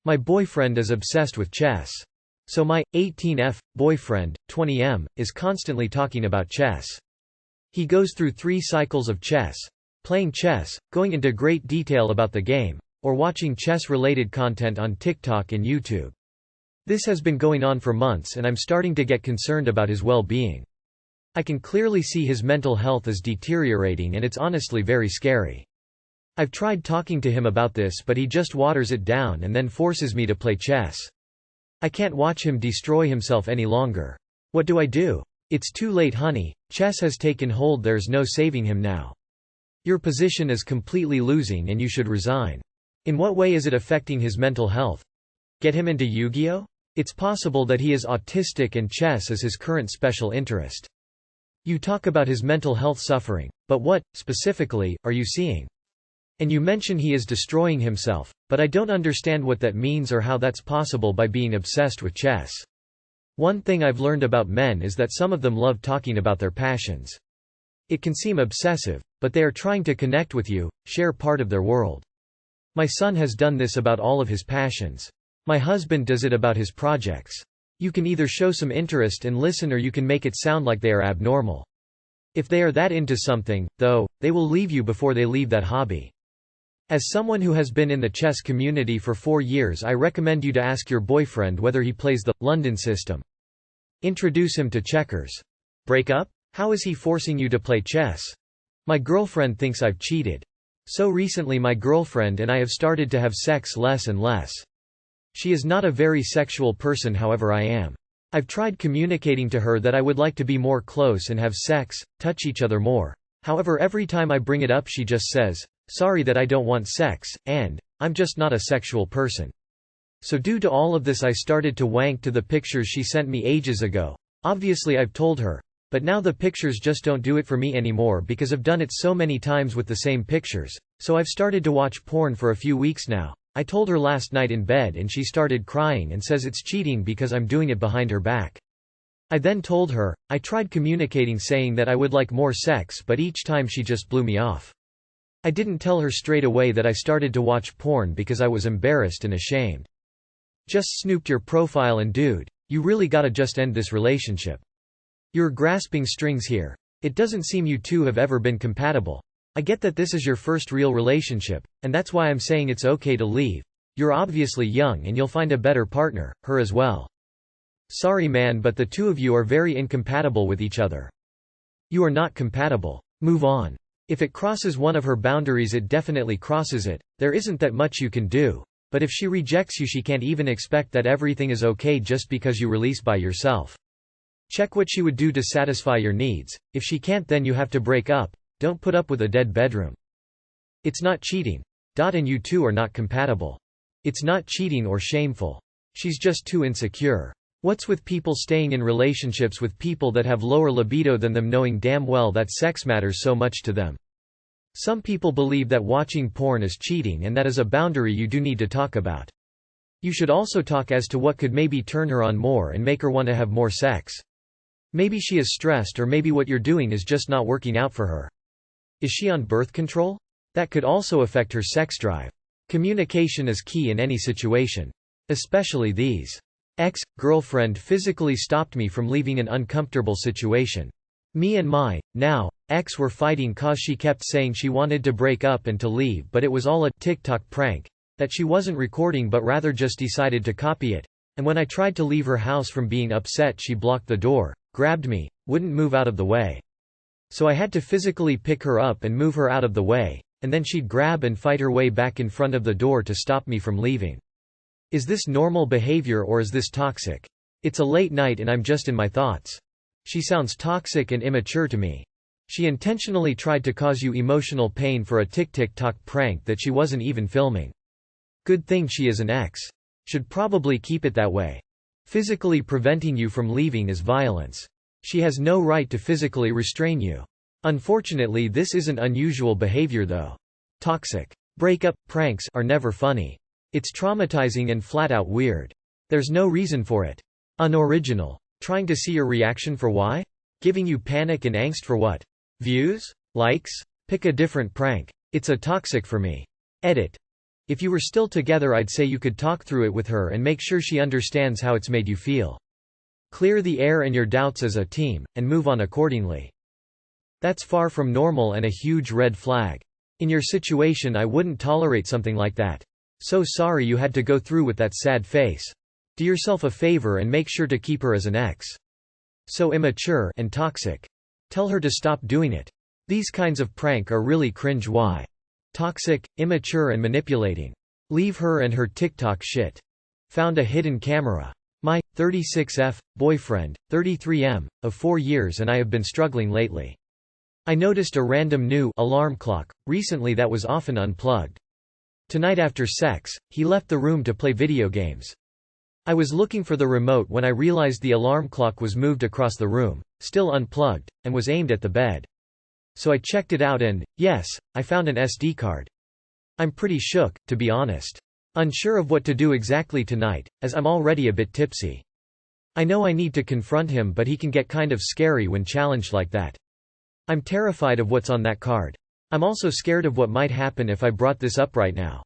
My boyfriend is obsessed with chess. So my 18F boyfriend, 20M, is constantly talking about chess. He goes through 3 cycles of chess, playing chess, going into great detail about the game, or watching chess-related content on TikTok and YouTube. This has been going on for months and I'm starting to get concerned about his well-being. I can clearly see his mental health is deteriorating and it's honestly very scary. I've tried talking to him about this but he just waters it down and then forces me to play chess. I can't watch him destroy himself any longer. What do I do? It's too late, honey. Chess has taken hold, there's no saving him now. Your position is completely losing and you should resign. In what way is it affecting his mental health? Get him into Yu-Gi-Oh? It's possible that he is autistic and chess is his current special interest. You talk about his mental health suffering, but what, specifically, are you seeing? And you mention he is destroying himself, but I don't understand what that means or how that's possible by being obsessed with chess. One thing I've learned about men is that some of them love talking about their passions. It can seem obsessive, but they are trying to connect with you, share part of their world. My son has done this about all of his passions. My husband does it about his projects. You can either show some interest and listen or you can make it sound like they are abnormal. If they are that into something, though, they will leave you before they leave that hobby. As someone who has been in the chess community for 4 years, I recommend you to ask your boyfriend whether he plays the London system. Introduce him to checkers. Break up? How is he forcing you to play chess? My girlfriend thinks I've cheated. So recently my girlfriend and I have started to have sex less and less. She is not a very sexual person, however I am. I've tried communicating to her that I would like to be more close and have sex, touch each other more. However, every time I bring it up she just says, "Sorry that I don't want sex," and, "I'm just not a sexual person." So due to all of this I started to wank to the pictures she sent me ages ago. Obviously I've told her. But now the pictures just don't do it for me anymore because I've done it so many times with the same pictures, so I've started to watch porn for a few weeks now. I told her last night in bed and she started crying and says it's cheating because I'm doing it behind her back. I then told her, I tried communicating saying that I would like more sex but each time she just blew me off. I didn't tell her straight away that I started to watch porn because I was embarrassed and ashamed. Just snooped your profile and dude, you really gotta just end this relationship. You're grasping strings here. It doesn't seem you two have ever been compatible. I get that this is your first real relationship, and that's why I'm saying it's okay to leave. You're obviously young and you'll find a better partner, her as well. Sorry man, but the two of you are very incompatible with each other. You are not compatible. Move on. If it crosses one of her boundaries, it definitely crosses it. There isn't that much you can do. But if she rejects you, she can't even expect that everything is okay just because you release by yourself. Check what she would do to satisfy your needs. If she can't, then you have to break up. Don't put up with a dead bedroom. It's not cheating. And you two are not compatible. It's not cheating or shameful. She's just too insecure. What's with people staying in relationships with people that have lower libido than them, knowing damn well that sex matters so much to them? Some people believe that watching porn is cheating, and that is a boundary you do need to talk about. You should also talk as to what could maybe turn her on more and make her want to have more sex. Maybe she is stressed, or maybe what you're doing is just not working out for her. Is she on birth control? That could also affect her sex drive. Communication is key in any situation. Especially these. Ex-girlfriend physically stopped me from leaving an uncomfortable situation. Me and my, now, ex were fighting cause she kept saying she wanted to break up and to leave, but it was all a TikTok prank that she wasn't recording but rather just decided to copy it. And when I tried to leave her house from being upset, she blocked the door, grabbed me, wouldn't move out of the way. So I had to physically pick her up and move her out of the way, and then she'd grab and fight her way back in front of the door to stop me from leaving. Is this normal behavior or is this toxic? It's a late night and I'm just in my thoughts. She sounds toxic and immature to me. She intentionally tried to cause you emotional pain for a TikTok prank that she wasn't even filming. Good thing she is an ex. Should probably keep it that way. Physically preventing you from leaving is violence. She has no right to physically restrain you. Unfortunately, this isn't unusual behavior though. Toxic breakup pranks are never funny. It's traumatizing and flat out weird. There's no reason for it. Unoriginal. Trying to see your reaction for why? Giving you panic and angst for what? Views? Likes? Pick a different prank. It's a toxic for me. Edit. If you were still together, I'd say you could talk through it with her and make sure she understands how it's made you feel. Clear the air and your doubts as a team, and move on accordingly. That's far from normal and a huge red flag. In your situation, I wouldn't tolerate something like that. So sorry you had to go through with that sad face. Do yourself a favor and make sure to keep her as an ex. So immature and toxic. Tell her to stop doing it. These kinds of prank are really cringe. Why? Toxic, immature and manipulating. Leave her and her TikTok shit. Found a hidden camera. My 36F boyfriend, 33M, of 4 years, and I have been struggling lately. I noticed a random new alarm clock recently that was often unplugged. Tonight after sex, he left the room to play video games. I was looking for the remote when I realized the alarm clock was moved across the room, still unplugged, and was aimed at the bed. So I checked it out and, yes, I found an SD card. I'm pretty shook, to be honest. Unsure of what to do exactly tonight, as I'm already a bit tipsy. I know I need to confront him, but he can get kind of scary when challenged like that. I'm terrified of what's on that card. I'm also scared of what might happen if I brought this up right now.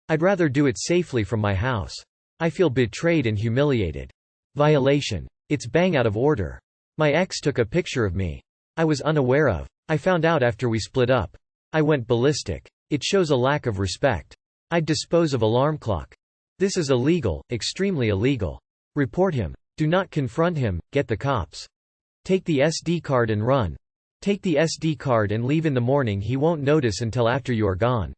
I'd rather do it safely from my house. I feel betrayed and humiliated. Violation. It's bang out of order. My ex took a picture of me. I was unaware of. I found out after we split up. I went ballistic. It shows a lack of respect. I'd dispose of alarm clock. This is illegal, extremely illegal. Report him. Do not confront him, get the cops. Take the SD card and run. Take the SD card and leave in the morning. He won't notice until after you are gone.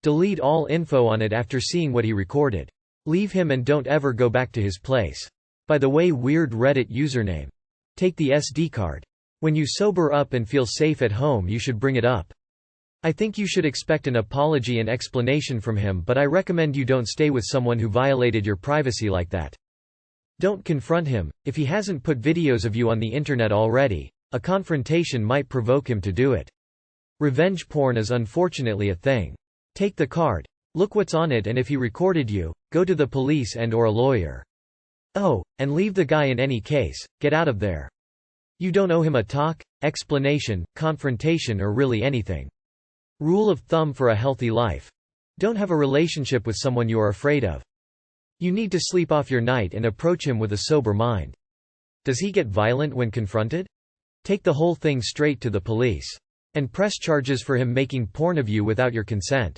Delete all info on it after seeing what he recorded. Leave him and don't ever go back to his place. By the way, weird Reddit username. Take the SD card. When you sober up and feel safe at home, you should bring it up. I think you should expect an apology and explanation from him, but I recommend you don't stay with someone who violated your privacy like that. Don't confront him. If he hasn't put videos of you on the internet already, a confrontation might provoke him to do it. Revenge porn is unfortunately a thing. Take the card. Look what's on it, and if he recorded you, go to the police and/or a lawyer. Oh, and leave the guy in any case. Get out of there. You don't owe him a talk, explanation, confrontation, or really anything. Rule of thumb for a healthy life. Don't have a relationship with someone you are afraid of. You need to sleep off your night and approach him with a sober mind. Does he get violent when confronted? Take the whole thing straight to the police. And press charges for him making porn of you without your consent.